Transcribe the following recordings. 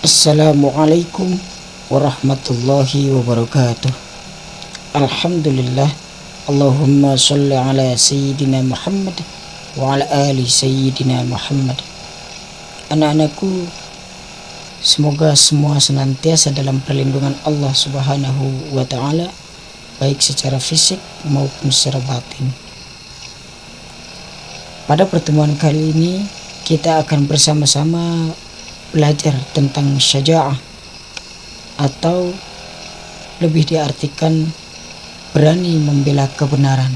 Assalamualaikum warahmatullahi wabarakatuh. Alhamdulillah. Allahumma sholli ala sayyidina Muhammad wa ala ali sayyidina Muhammad. Anak-anakku, semoga semua senantiasa dalam perlindungan Allah Subhanahu wa ta'ala, baik secara fisik maupun secara batin. Pada pertemuan kali ini kita akan bersama-sama belajar tentang syaja'ah, atau lebih diartikan berani membela kebenaran.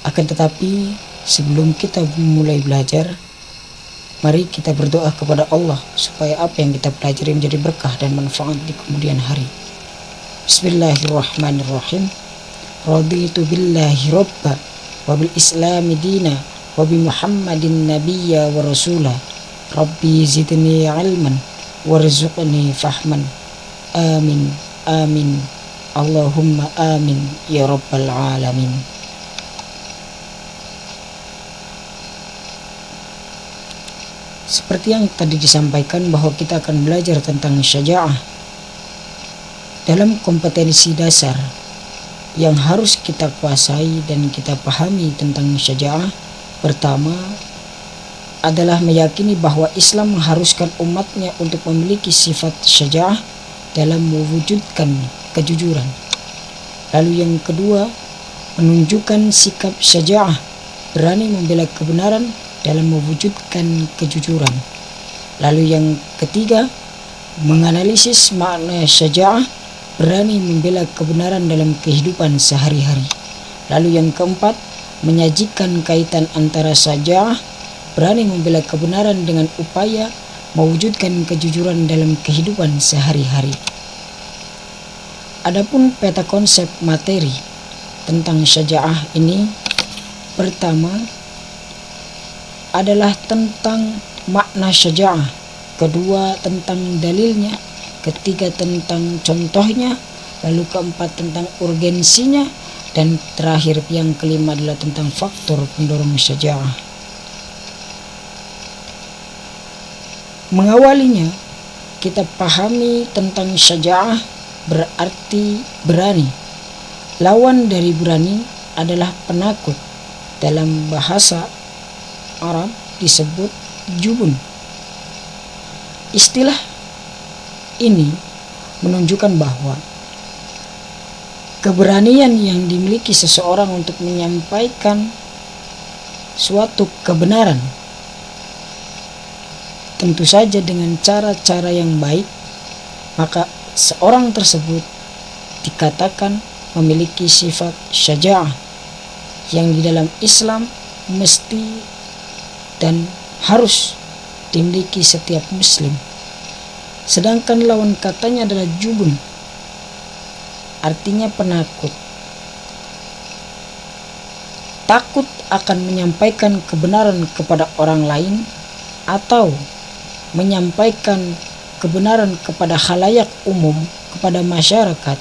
Akan tetapi sebelum kita mulai belajar, mari kita berdoa kepada Allah supaya apa yang kita pelajari menjadi berkah dan manfaat di kemudian hari. Bismillahirrahmanirrahim. Raditu billahi robba wa bil islami dina wa bi muhammadin nabiyya wa rasulah. Rabbi zidni ilman warzuqni fahman. Amin amin Allahumma amin ya rabbal alamin. Seperti yang tadi disampaikan bahwa kita akan belajar tentang syaja'ah. Dalam kompetensi dasar yang harus kita kuasai dan kita pahami tentang syaja'ah, pertama adalah meyakini bahwa Islam mengharuskan umatnya untuk memiliki sifat syaja'ah dalam mewujudkan kejujuran. Lalu yang kedua, menunjukkan sikap syaja'ah, berani membela kebenaran dalam mewujudkan kejujuran. Lalu yang ketiga, menganalisis makna syaja'ah, berani membela kebenaran dalam kehidupan sehari-hari. Lalu yang keempat, menyajikan kaitan antara syaja'ah, berani membela kebenaran dengan upaya mewujudkan kejujuran dalam kehidupan sehari-hari. Adapun peta konsep materi tentang syaja'ah ini, pertama adalah tentang makna syaja'ah, kedua tentang dalilnya, ketiga tentang contohnya, lalu keempat tentang urgensinya, dan terakhir yang kelima adalah tentang faktor pendorong syaja'ah. Mengawalinya, kita pahami tentang syaja'ah berarti berani. Lawan dari berani adalah penakut. Dalam bahasa Arab disebut jubun. Istilah ini menunjukkan bahwa keberanian yang dimiliki seseorang untuk menyampaikan suatu kebenaran, tentu saja dengan cara-cara yang baik, maka seorang tersebut dikatakan memiliki sifat syaja'ah yang di dalam Islam mesti dan harus dimiliki setiap muslim. Sedangkan lawan katanya adalah jubun, artinya penakut. Takut akan menyampaikan kebenaran kepada orang lain atau menyampaikan kebenaran kepada khalayak umum, kepada masyarakat,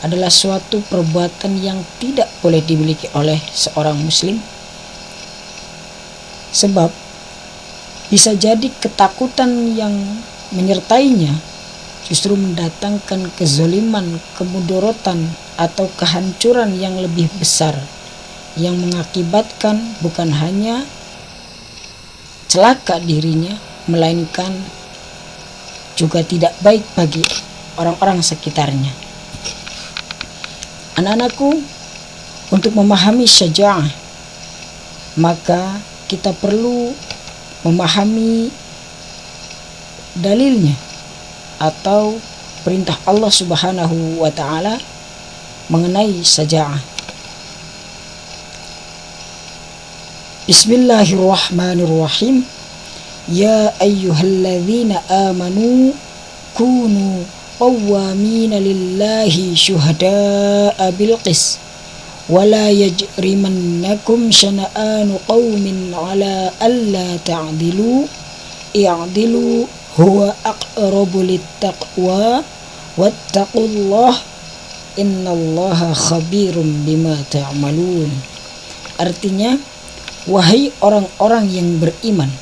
adalah suatu perbuatan yang tidak boleh dimiliki oleh seorang muslim. Sebab bisa jadi ketakutan yang menyertainya justru mendatangkan kezaliman, kemudorotan, atau kehancuran yang lebih besar, yang mengakibatkan bukan hanya celaka dirinya, melainkan juga tidak baik bagi orang-orang sekitarnya. Anak-anakku, untuk memahami syaja'ah, maka kita perlu memahami dalilnya atau perintah Allah Subhanahu wa ta'ala mengenai syaja'ah. Bismillahirrahmanirrahim. Ya ayyuhalladzina amanu kunu qawwamina lillahi syuhada'a bilqis wa la yajrimannakum syana'anu qawmin ala alla ta'dilu i'dilu huwa aqrabu littaqwa wattaqullah innallaha khabirum bima ta'malun. Artinya, wahai orang-orang yang beriman,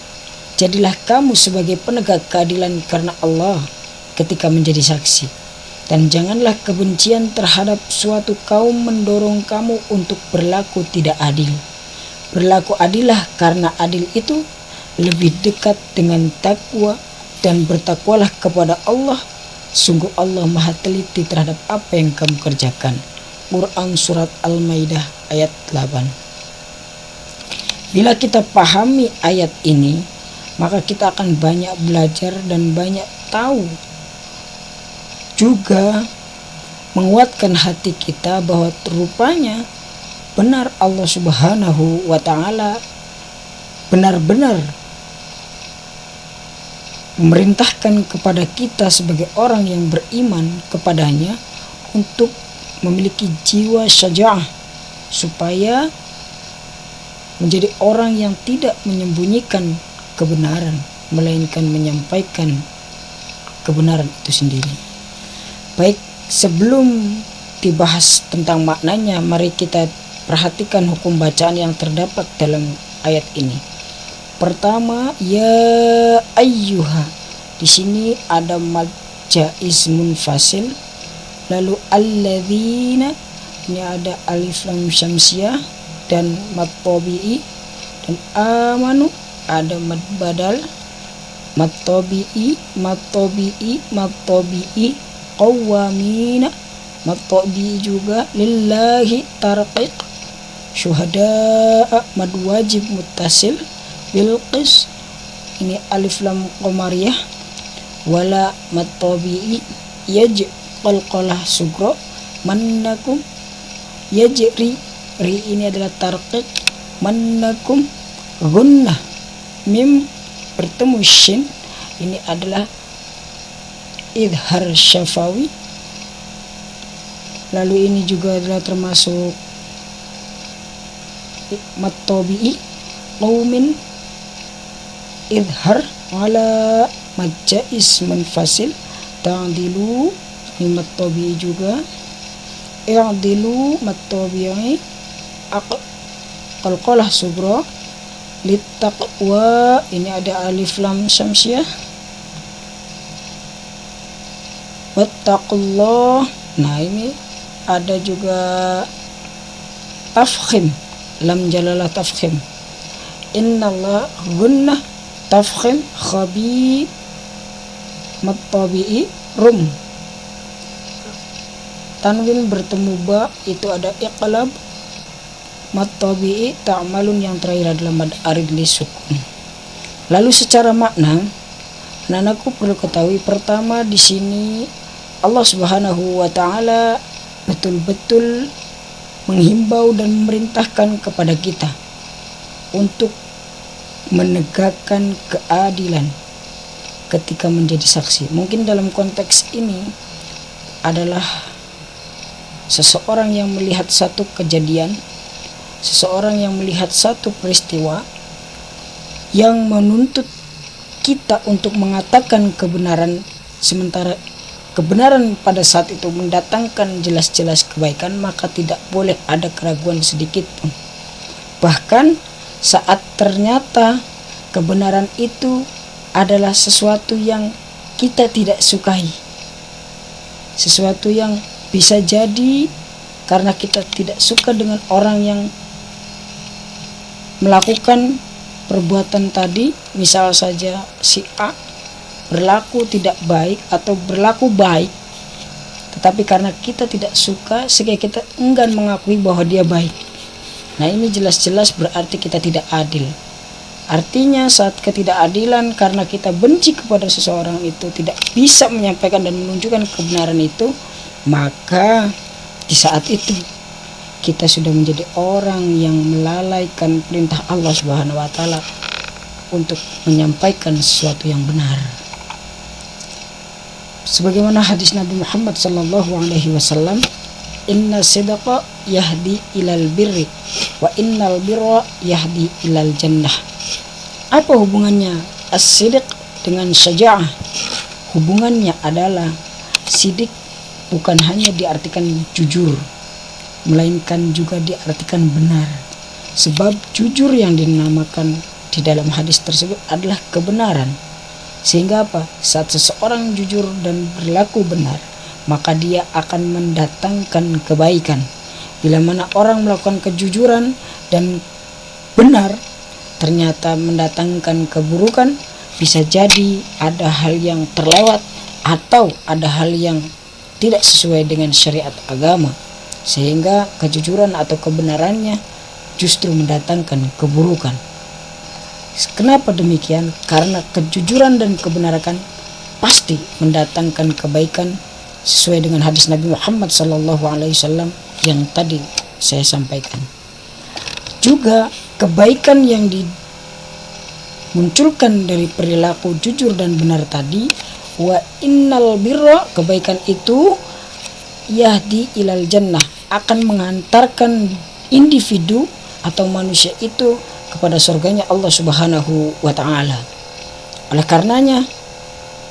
jadilah kamu sebagai penegak keadilan karena Allah ketika menjadi saksi. Dan janganlah kebencian terhadap suatu kaum mendorong kamu untuk berlaku tidak adil. Berlaku adillah, karena adil itu lebih dekat dengan takwa, dan bertakwalah kepada Allah. Sungguh Allah maha teliti terhadap apa yang kamu kerjakan. Quran Surat Al-Maidah ayat 8. Bila kita pahami ayat ini, maka kita akan banyak belajar dan banyak tahu. Juga menguatkan hati kita bahwa rupanya benar Allah Subhanahu wa Ta'ala benar-benar memerintahkan kepada kita sebagai orang yang beriman kepadanya untuk memiliki jiwa syaja'ah, supaya menjadi orang yang tidak menyembunyikan kebenaran, melainkan menyampaikan kebenaran itu sendiri. Baik, sebelum dibahas tentang maknanya, mari kita perhatikan hukum bacaan yang terdapat dalam ayat ini. Pertama, ya ayyuha. Di sini ada mad jaiz munfasil. Lalu alladzina, ini ada alif lam syamsiyah dan mad tabi'i. Dan amanu ada mad badal, mad tabi'i, mad tabi'i, mad tabi'i. Qawwamina, mad tabi'i juga. Lillahi tarqiq. Syuhada'a, mad wajib muttasil. Bilqis, ini alif lam qamariyah. Wala mad tabi'i. Yaj qalqalah sugro. Mannakum, yajri, ri ini adalah tarqiq. Mannakum, gunnah, mim bertemu shin, ini adalah idhar syafawi. Lalu ini juga adalah termasuk mad tabi'i. Qaumin, idhar ala mad jaiz munfasil. Ta'dilu, ini mad tabi'i juga. I'dilu, mad tabi'i. Qalqalah sugra. Littaqwa, ini ada alif lam syamsiyah. Wattaqullah, nah ini ada juga tafkhim, lam jalalah tafkhim. Innallah gunnah tafkhim khabi mad tabi'i rum. Tanwin bertemu ba, itu ada iqlab. Mad tabi'i ta'malun, yang terakhir adalah mad arid li sukun. Lalu secara makna, anak-anakku perlu ketahui, pertama di sini Allah Subhanahu wa Ta'ala betul-betul menghimbau dan memerintahkan kepada kita untuk menegakkan keadilan ketika menjadi saksi. Mungkin dalam konteks ini adalah seseorang yang melihat satu kejadian, seseorang yang melihat satu peristiwa yang menuntut kita untuk mengatakan kebenaran, sementara kebenaran pada saat itu mendatangkan jelas-jelas kebaikan, maka tidak boleh ada keraguan sedikit pun. Bahkan saat ternyata kebenaran itu adalah sesuatu yang kita tidak sukai, sesuatu yang bisa jadi karena kita tidak suka dengan orang yang melakukan perbuatan tadi. Misal saja si A berlaku tidak baik atau berlaku baik, tetapi karena kita tidak suka sehingga kita enggan mengakui bahwa dia baik. Nah, ini jelas-jelas berarti kita tidak adil. Artinya saat ketidakadilan karena kita benci kepada seseorang itu, tidak bisa menyampaikan dan menunjukkan kebenaran itu, maka di saat itu kita sudah menjadi orang yang melalaikan perintah Allah Subhanahu wa Ta'ala untuk menyampaikan sesuatu yang benar. Sebagaimana hadis Nabi Muhammad sallallahu alaihi wasallam, inna sidqa yahdi ilal birri wa innal birra yahdi ilal jannah. Apa hubungannya as-sidq dengan syaja'ah? Hubungannya adalah sidik bukan hanya diartikan jujur, melainkan juga diartikan benar. Sebab jujur yang dinamakan di dalam hadis tersebut adalah kebenaran. Sehingga apa? Saat seseorang jujur dan berlaku benar, maka dia akan mendatangkan kebaikan. Bila mana orang melakukan kejujuran dan benar ternyata mendatangkan keburukan, bisa jadi ada hal yang terlewat atau ada hal yang tidak sesuai dengan syariat agama, sehingga kejujuran atau kebenarannya justru mendatangkan keburukan. Kenapa demikian? Karena kejujuran dan kebenaran pasti mendatangkan kebaikan sesuai dengan hadis Nabi Muhammad SAW yang tadi saya sampaikan. Juga kebaikan yang dimunculkan dari perilaku jujur dan benar tadi, wa innal birra, kebaikan itu yahdi ilal jannah, akan mengantarkan individu atau manusia itu kepada surganya Allah Subhanahu wa ta'ala. Oleh karenanya,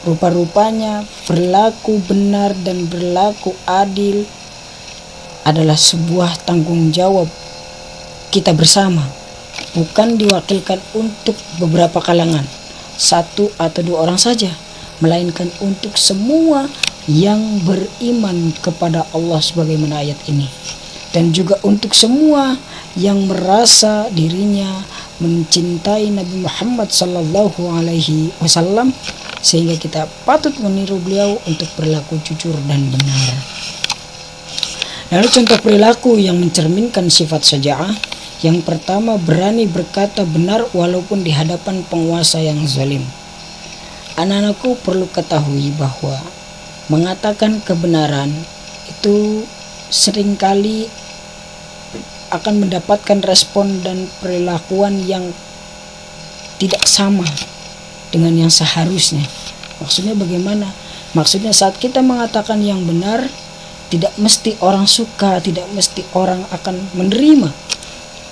rupa-rupanya berlaku benar dan berlaku adil adalah sebuah tanggung jawab kita bersama, bukan diwakilkan untuk beberapa kalangan, satu atau dua orang saja, melainkan untuk semua yang beriman kepada Allah sebagaimana ayat ini, dan juga untuk semua yang merasa dirinya mencintai Nabi Muhammad sallallahu alaihi wasallam, sehingga kita patut meniru beliau untuk berlaku jujur dan benar. Lalu contoh perilaku yang mencerminkan sifat syaja'ah, yang pertama, berani berkata benar walaupun di hadapan penguasa yang zalim. Anak-anakku perlu ketahui bahwa mengatakan kebenaran itu seringkali akan mendapatkan respon dan perilakuan yang tidak sama dengan yang seharusnya. Maksudnya bagaimana? Maksudnya saat kita mengatakan yang benar, tidak mesti orang suka, tidak mesti orang akan menerima.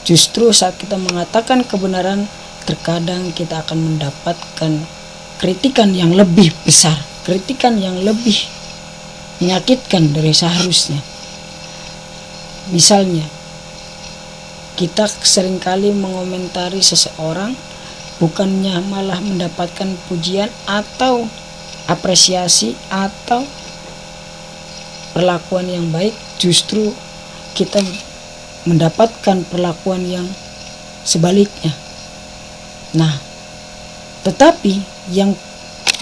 Justru saat kita mengatakan kebenaran, terkadang kita akan mendapatkan kritikan yang lebih besar, kritikan yang lebih menyakitkan dari seharusnya. Misalnya, kita seringkali mengomentari seseorang, bukannya malah mendapatkan pujian atau apresiasi atau perlakuan yang baik, justru kita mendapatkan perlakuan yang sebaliknya. Nah, tetapi yang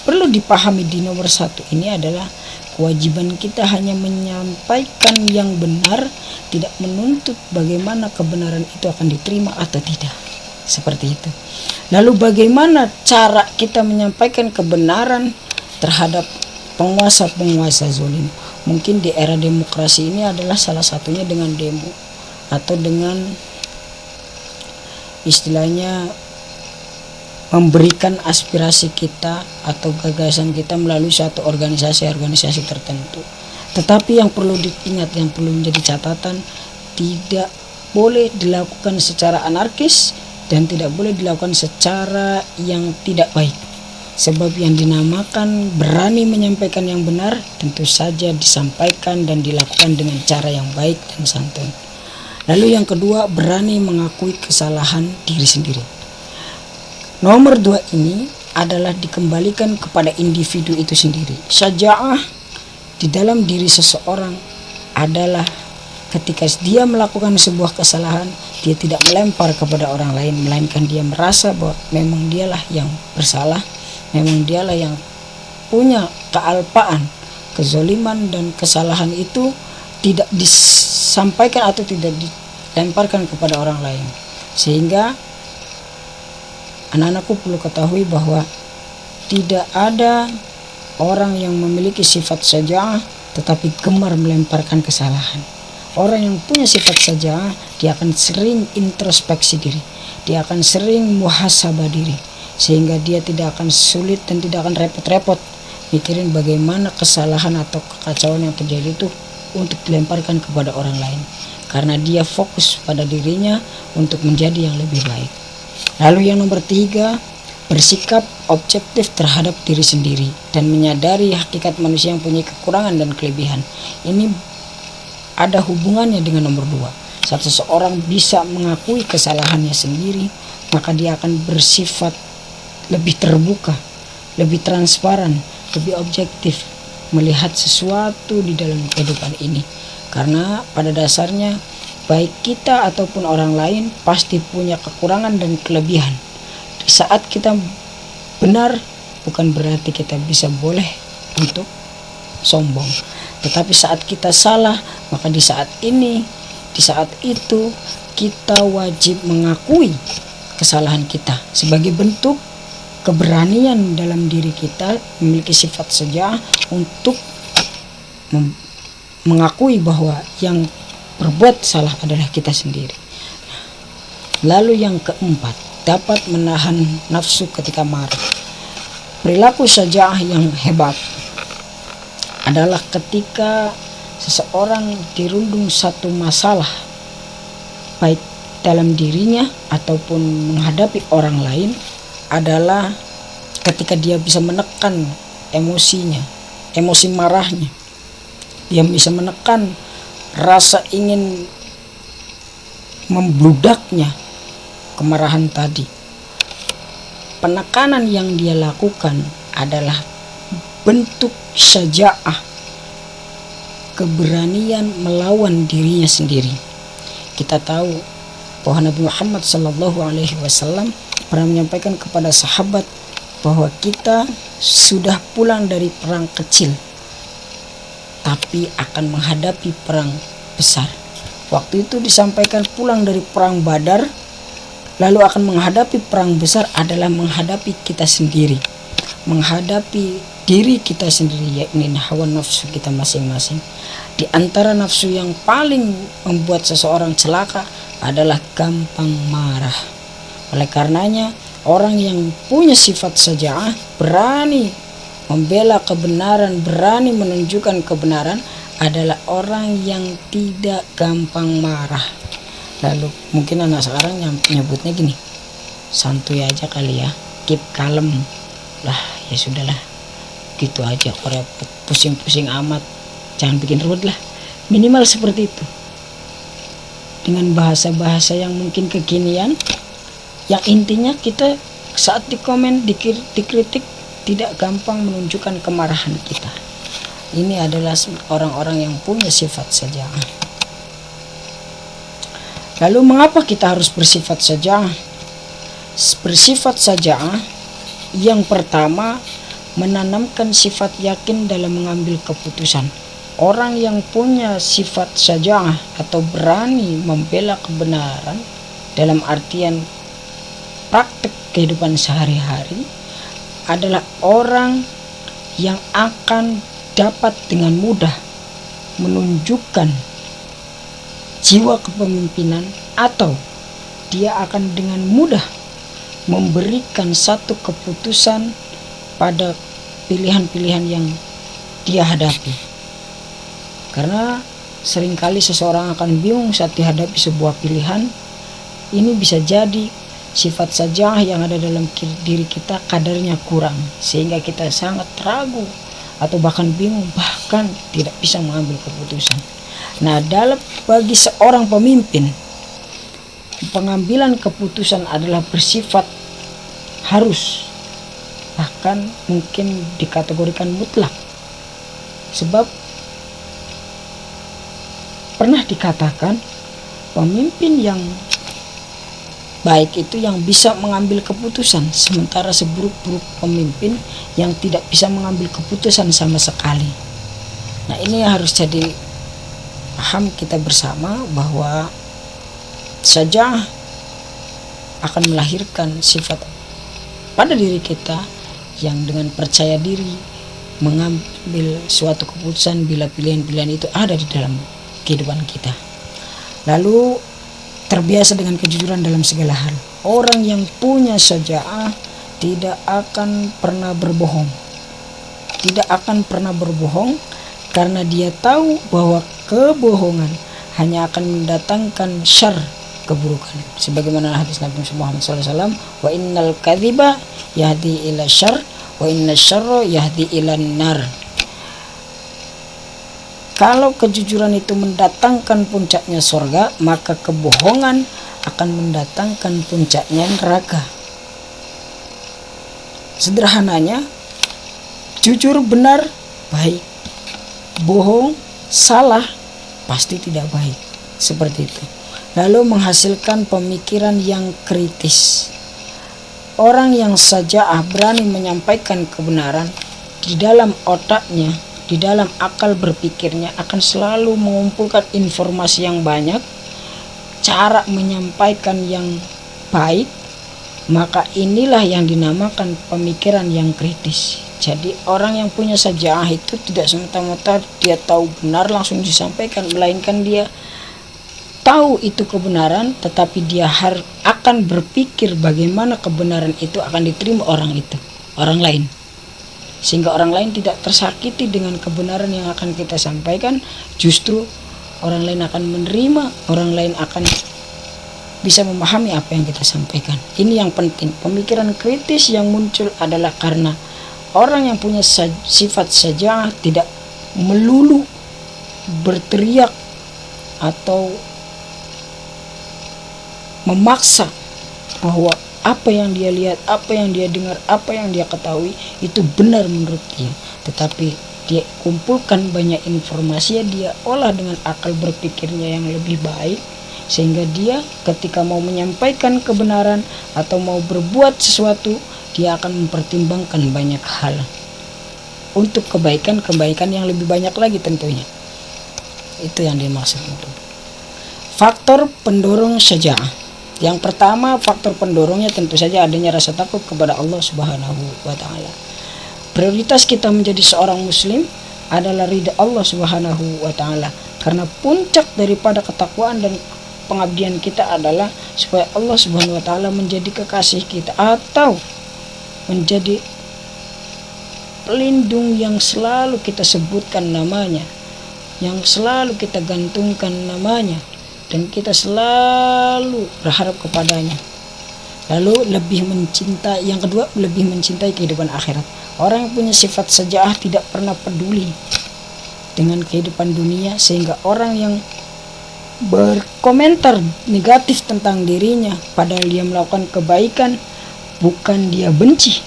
perlu dipahami di nomor satu ini adalah kewajiban kita hanya menyampaikan yang benar, tidak menuntut bagaimana kebenaran itu akan diterima atau tidak. Seperti itu. Lalu bagaimana cara kita menyampaikan kebenaran terhadap penguasa-penguasa zalim? Mungkin di era demokrasi ini adalah salah satunya dengan demo, atau dengan istilahnya memberikan aspirasi kita atau gagasan kita melalui suatu organisasi tertentu. Tetapi yang perlu diingat, yang perlu menjadi catatan, tidak boleh dilakukan secara anarkis dan tidak boleh dilakukan secara yang tidak baik. Sebab yang dinamakan berani menyampaikan yang benar tentu saja disampaikan dan dilakukan dengan cara yang baik dan santun. Lalu yang kedua, berani mengakui kesalahan diri sendiri. Nomor 2 ini adalah dikembalikan kepada individu itu sendiri. Syaja'ah di dalam diri seseorang adalah ketika dia melakukan sebuah kesalahan, dia tidak melempar kepada orang lain, melainkan dia merasa bahwa memang dialah yang bersalah, memang dialah yang punya kealpaan, kezaliman dan kesalahan itu tidak disampaikan atau tidak dilemparkan kepada orang lain. Sehingga anak-anakku perlu ketahui bahwa tidak ada orang yang memiliki sifat syaja'ah tetapi gemar melemparkan kesalahan. Orang yang punya sifat syaja'ah, dia akan sering introspeksi diri, dia akan sering muhasabah diri, sehingga dia tidak akan sulit dan tidak akan repot-repot mikirin bagaimana kesalahan atau kekacauan yang terjadi itu untuk dilemparkan kepada orang lain, karena dia fokus pada dirinya untuk menjadi yang lebih baik. Lalu yang nomor 3, bersikap objektif terhadap diri sendiri dan menyadari hakikat manusia yang punya kekurangan dan kelebihan. Ini ada hubungannya dengan nomor 2. Saat seseorang bisa mengakui kesalahannya sendiri, maka dia akan bersifat lebih terbuka, lebih transparan, lebih objektif melihat sesuatu di dalam kehidupan ini. Karena pada dasarnya baik kita ataupun orang lain pasti punya kekurangan dan kelebihan. Di saat kita benar bukan berarti kita bisa boleh untuk sombong. Tetapi saat kita salah, maka di saat ini, di saat itu kita wajib mengakui kesalahan kita sebagai bentuk keberanian dalam diri kita, memiliki sifat syaja'ah untuk mengakui bahwa yang berbuat salah adalah kita sendiri. Lalu yang keempat, dapat menahan nafsu ketika marah. Perilaku syaja'ah yang hebat adalah ketika seseorang dirundung satu masalah, baik dalam dirinya ataupun menghadapi orang lain, adalah ketika dia bisa menekan emosinya, emosi marahnya. Dia bisa menekan rasa ingin membludaknya kemarahan tadi. Penekanan yang dia lakukan adalah bentuk syaja'ah, keberanian melawan dirinya sendiri. Kita tahu bahwa Nabi Muhammad SAW pernah menyampaikan kepada sahabat bahwa kita sudah pulang dari perang kecil, tapi akan menghadapi perang besar. Waktu itu disampaikan pulang dari perang Badar, lalu akan menghadapi perang besar adalah menghadapi kita sendiri, menghadapi diri kita sendiri, yakni hawa nafsu kita masing-masing. Di antara nafsu yang paling membuat seseorang celaka adalah gampang marah. Oleh karenanya, orang yang punya sifat syaja'ah, berani membela kebenaran, berani menunjukkan kebenaran, adalah orang yang tidak gampang marah. Lalu mungkin anak sekarang yang nyebutnya gini, santuy aja kali ya, keep calm lah, ya sudahlah, gitu aja, kok repot, pusing-pusing amat, jangan bikin ruwet lah, minimal seperti itu. Dengan bahasa-bahasa yang mungkin kekinian, yang intinya kita saat dikomen, dikritik, tidak gampang menunjukkan kemarahan kita. Ini adalah orang-orang yang punya sifat syaja'ah. Lalu mengapa kita harus bersifat syaja'ah? Bersifat syaja'ah yang pertama, menanamkan sifat yakin dalam mengambil keputusan. Orang yang punya sifat syaja'ah atau berani membela kebenaran dalam artian praktek kehidupan sehari-hari adalah orang yang akan dapat dengan mudah menunjukkan jiwa kepemimpinan, atau dia akan dengan mudah memberikan satu keputusan pada pilihan-pilihan yang dia hadapi. Karena seringkali seseorang akan bingung saat dihadapi sebuah pilihan. Ini bisa jadi sifat syaja'ah yang ada dalam diri kita kadarnya kurang, sehingga kita sangat ragu atau bahkan bingung, bahkan tidak bisa mengambil keputusan. Nah, bagi seorang pemimpin, pengambilan keputusan adalah bersifat harus, bahkan mungkin dikategorikan mutlak. Sebab pernah dikatakan pemimpin yang baik itu yang bisa mengambil keputusan, sementara seburuk-buruk pemimpin yang tidak bisa mengambil keputusan sama sekali. Nah, ini harus jadi paham kita bersama bahwa syaja'ah akan melahirkan sifat pada diri kita yang dengan percaya diri mengambil suatu keputusan bila pilihan-pilihan itu ada di dalam kehidupan kita. Lalu terbiasa dengan kejujuran dalam segala hal. Orang yang punya syaja'ah tidak akan pernah berbohong. Tidak akan pernah berbohong karena dia tahu bahwa kebohongan hanya akan mendatangkan syar, keburukan. Sebagaimana hadis Nabi Muhammad SAW, wa innal kadhiba yahdi ila syar wa inna syarra yahdi ila nar. Kalau kejujuran itu mendatangkan puncaknya surga, maka kebohongan akan mendatangkan puncaknya neraka. Sederhananya, jujur benar baik, bohong salah pasti tidak baik. Seperti itu. Lalu menghasilkan pemikiran yang kritis. Orang yang saja'ah berani menyampaikan kebenaran, di dalam otaknya, di dalam akal berpikirnya akan selalu mengumpulkan informasi yang banyak, cara menyampaikan yang baik, maka inilah yang dinamakan pemikiran yang kritis. Jadi orang yang punya saja'ah itu tidak semata-mata dia tahu benar langsung disampaikan, melainkan dia tahu itu kebenaran, tetapi dia akan berpikir bagaimana kebenaran itu akan diterima orang lain, sehingga orang lain tidak tersakiti dengan kebenaran yang akan kita sampaikan. Justru orang lain akan menerima, orang lain akan bisa memahami apa yang kita sampaikan. Ini yang penting. Pemikiran kritis yang muncul adalah karena orang yang punya sifat saja'ah tidak melulu berteriak atau memaksa bahwa apa yang dia lihat, apa yang dia dengar, apa yang dia ketahui itu benar menurut dia, tetapi dia kumpulkan banyak informasi, dia olah dengan akal berpikirnya yang lebih baik, sehingga dia ketika mau menyampaikan kebenaran atau mau berbuat sesuatu, dia akan mempertimbangkan banyak hal untuk kebaikan yang lebih banyak lagi tentunya. Itu yang dimaksud. Faktor pendorong saja'ah. Yang pertama, faktor pendorongnya tentu saja adanya rasa takut kepada Allah Subhanahu wa Ta'ala. Prioritas kita menjadi seorang muslim adalah ridha Allah Subhanahu wa Ta'ala, karena puncak daripada ketakwaan dan pengabdian kita adalah supaya Allah Subhanahu wa Ta'ala menjadi kekasih kita atau menjadi pelindung yang selalu kita sebutkan namanya, yang selalu kita gantungkan namanya, dan kita selalu berharap kepadanya. Lalu yang kedua, lebih mencintai kehidupan akhirat. Orang yang punya sifat saja'ah tidak pernah peduli dengan kehidupan dunia, sehingga orang yang berkomentar negatif tentang dirinya padahal dia melakukan kebaikan, bukan dia benci,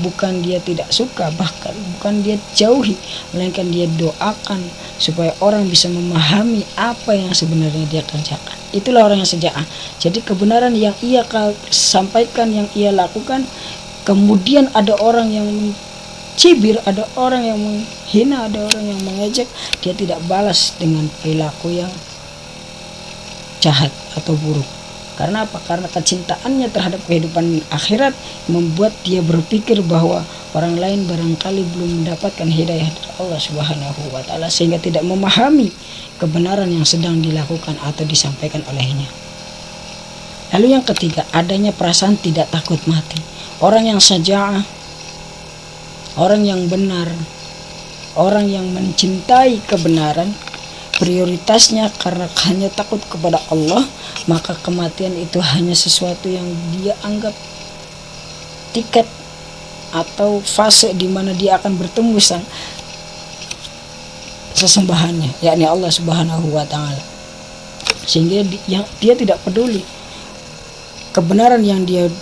bukan dia tidak suka, bahkan bukan dia jauhi, melainkan dia doakan supaya orang bisa memahami apa yang sebenarnya dia kerjakan. Itulah orang yang saja'ah. Jadi kebenaran yang ia sampaikan, yang ia lakukan, kemudian ada orang yang mencibir, ada orang yang menghina, ada orang yang mengejek, dia tidak balas dengan perilaku yang jahat atau buruk. Karena apa? Karena kecintaannya terhadap kehidupan akhirat membuat dia berpikir bahwa orang lain barangkali belum mendapatkan hidayah dari Allah Subhanahu wa Ta'ala, sehingga tidak memahami kebenaran yang sedang dilakukan atau disampaikan olehnya. Lalu yang ketiga, adanya perasaan tidak takut mati. Orang yang saja'ah, orang yang benar, orang yang mencintai kebenaran, prioritasnya karena hanya takut kepada Allah, maka kematian itu hanya sesuatu yang dia anggap tiket atau fase di mana dia akan bertemu sang sesembahannya, yakni Allah Subhanahu wa Ta'ala. Sehingga dia tidak peduli kebenaran yang dia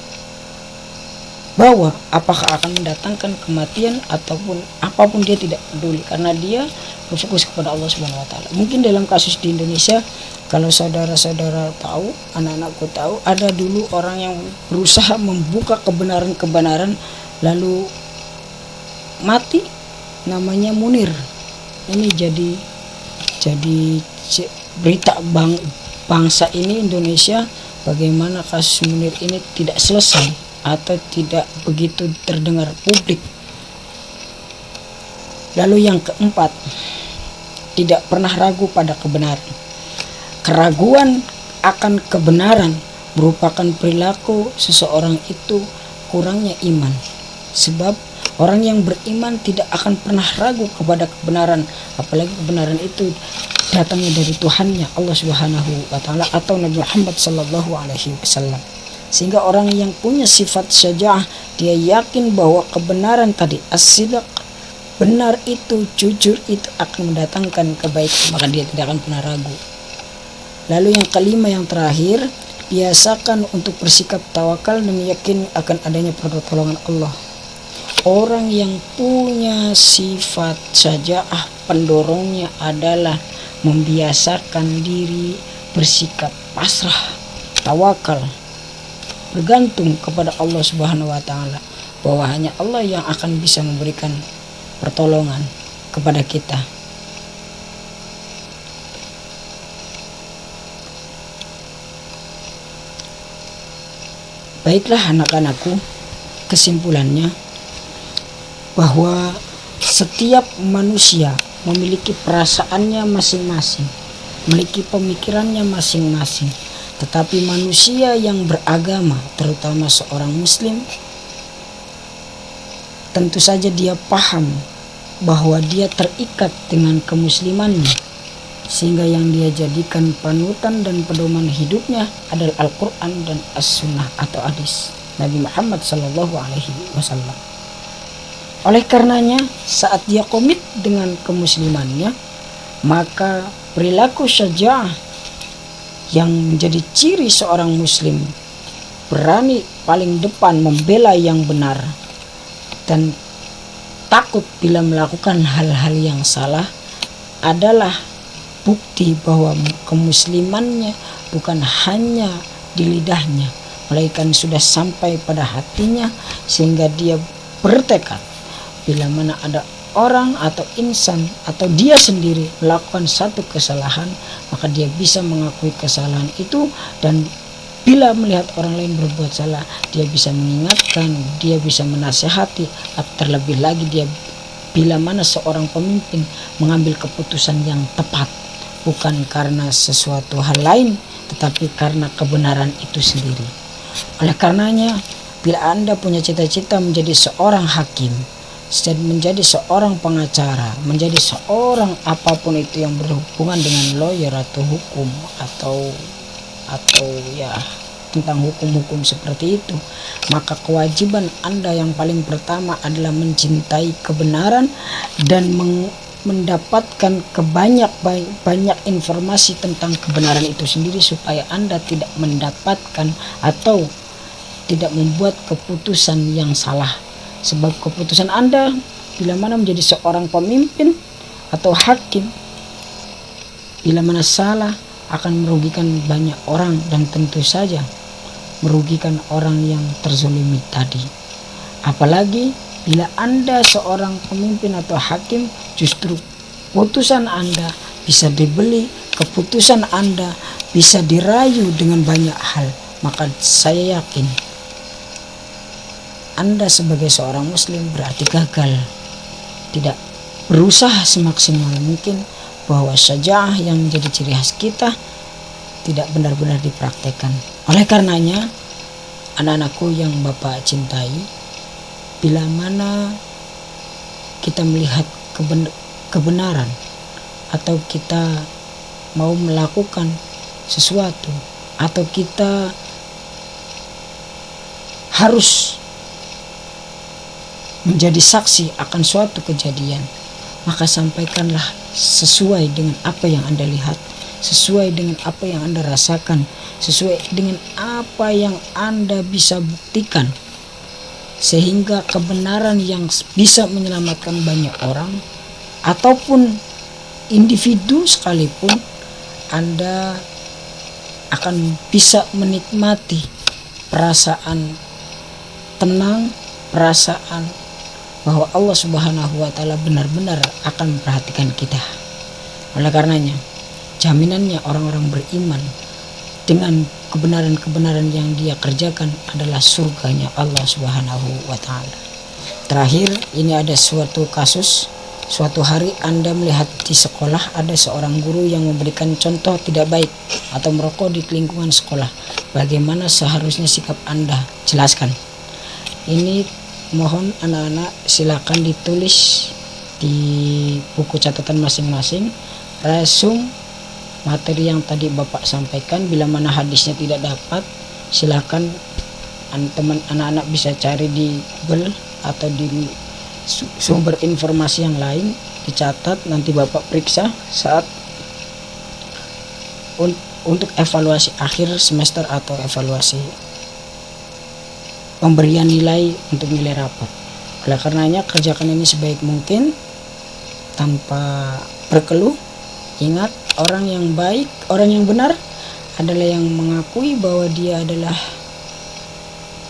bawa apakah akan mendatangkan kematian ataupun apapun, dia tidak peduli karena dia berfokus kepada Allah Subhanahu wa Ta'ala. Mungkin dalam kasus di Indonesia, kalau saudara-saudara tahu, anak-anakku tahu, ada dulu orang yang berusaha membuka kebenaran-kebenaran lalu mati, namanya Munir. Ini jadi berita bangsa ini Indonesia, bagaimana kasus Munir ini tidak selesai atau tidak begitu terdengar publik. Lalu yang keempat, tidak pernah ragu pada kebenaran. Keraguan akan kebenaran merupakan perilaku seseorang itu kurangnya iman. Sebab orang yang beriman tidak akan pernah ragu kepada kebenaran, apalagi kebenaran itu datangnya dari Tuhannya, Allah Subhanahu wa Ta'ala, atau Nabi Muhammad sallallahu alaihi wasallam. Sehingga orang yang punya sifat saja'ah, dia yakin bahwa kebenaran tadi, as-sidq, benar itu, jujur itu akan mendatangkan kebaikan, maka dia tidak akan pernah ragu. Lalu yang kelima, yang terakhir, biasakan untuk bersikap tawakal dan yakin akan adanya pertolongan Allah. Orang yang punya sifat syaja'ah, pendorongnya adalah membiasakan diri bersikap pasrah, tawakal, bergantung kepada Allah Subhanahu wa taala, bahwa hanya Allah yang akan bisa memberikan pertolongan kepada kita. Baiklah anak-anakku, kesimpulannya bahwa setiap manusia memiliki perasaannya masing-masing, memiliki pemikirannya masing-masing. Tetapi manusia yang beragama, terutama seorang muslim, tentu saja dia paham bahwa dia terikat dengan kemuslimannya, sehingga yang dia jadikan panutan dan pedoman hidupnya adalah Al-Quran dan As-Sunnah atau hadis Nabi Muhammad SAW. Oleh karenanya, saat dia komit dengan kemuslimannya, maka perilaku syaja'ah yang menjadi ciri seorang muslim, berani paling depan membela yang benar dan takut bila melakukan hal-hal yang salah, adalah bukti bahwa kemuslimannya bukan hanya di lidahnya, melainkan sudah sampai pada hatinya, sehingga dia bertekad bila mana ada orang atau insan atau dia sendiri melakukan satu kesalahan, maka dia bisa mengakui kesalahan itu, dan bila melihat orang lain berbuat salah, dia bisa mengingatkan, dia bisa menasihati. Terlebih lagi dia bila mana seorang pemimpin mengambil keputusan yang tepat, bukan karena sesuatu hal lain, tetapi karena kebenaran itu sendiri. Oleh karenanya, bila Anda punya cita-cita menjadi seorang hakim, menjadi seorang pengacara, menjadi seorang apapun itu yang berhubungan dengan lawyer atau hukum atau ya tentang hukum-hukum seperti itu, maka kewajiban Anda yang paling pertama adalah mencintai kebenaran dan mendapatkan banyak informasi tentang kebenaran itu sendiri, supaya Anda tidak mendapatkan atau tidak membuat keputusan yang salah. Sebab keputusan Anda bila mana menjadi seorang pemimpin atau hakim, bila mana salah, akan merugikan banyak orang dan tentu saja merugikan orang yang terzolimi tadi. Apalagi bila Anda seorang pemimpin atau hakim, justru keputusan Anda bisa dibeli, keputusan Anda bisa dirayu dengan banyak hal, maka saya yakin Anda sebagai seorang muslim berarti gagal, tidak berusaha semaksimal mungkin, bahwa syaja'ah yang menjadi ciri khas kita tidak benar-benar dipraktekkan. Oleh karenanya, anak-anakku yang Bapak cintai, bila mana kita melihat kebenaran atau kita mau melakukan sesuatu, atau kita harus menjadi saksi akan suatu kejadian, maka sampaikanlah sesuai dengan apa yang Anda lihat, sesuai dengan apa yang Anda rasakan, sesuai dengan apa yang Anda bisa buktikan, sehingga kebenaran yang bisa menyelamatkan banyak orang ataupun individu sekalipun, Anda akan bisa menikmati perasaan tenang, perasaan bahwa Allah Subhanahu wa taala benar-benar akan memperhatikan kita. Oleh karenanya, jaminannya orang-orang beriman dengan kebenaran-kebenaran yang dia kerjakan adalah surganya Allah Subhanahu wa taala. Terakhir, ini ada suatu kasus. Suatu hari Anda melihat di sekolah ada seorang guru yang memberikan contoh tidak baik atau merokok di lingkungan sekolah. Bagaimana seharusnya sikap Anda? Jelaskan. Ini mohon anak-anak silakan ditulis di buku catatan masing-masing, resum materi yang tadi Bapak sampaikan. Bila mana hadisnya tidak dapat, silakan anak-anak bisa cari di Google atau di sumber informasi yang lain, dicatat, nanti Bapak periksa saat untuk evaluasi akhir semester atau evaluasi pemberian nilai untuk nilai rapat. Oleh karenanya kerjakan ini sebaik mungkin tanpa berkeluh. Ingat, orang yang baik, orang yang benar adalah yang mengakui bahwa dia adalah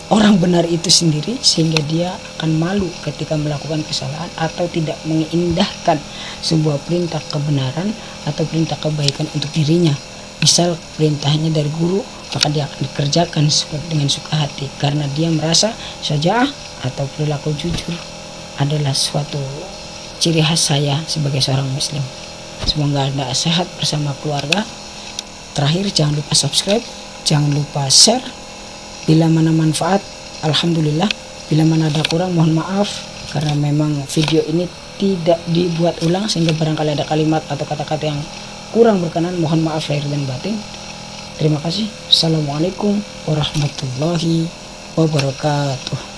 orang benar itu sendiri, sehingga dia akan malu ketika melakukan kesalahan atau tidak mengindahkan sebuah perintah kebenaran atau perintah kebaikan untuk dirinya. Misal perintahnya dari guru, maka dia akan dikerjakan dengan suka hati karena dia merasa syaja'ah atau perilaku jujur adalah suatu ciri khas saya sebagai seorang muslim. Semoga Anda sehat bersama keluarga. Terakhir, jangan lupa subscribe, jangan lupa share. Bila mana manfaat, alhamdulillah. Bila mana ada kurang, mohon maaf karena memang video ini tidak dibuat ulang sehingga barangkali ada kalimat atau kata-kata yang kurang berkenan, mohon maaf lahir dan batin. Terima kasih. Assalamualaikum warahmatullahi wabarakatuh.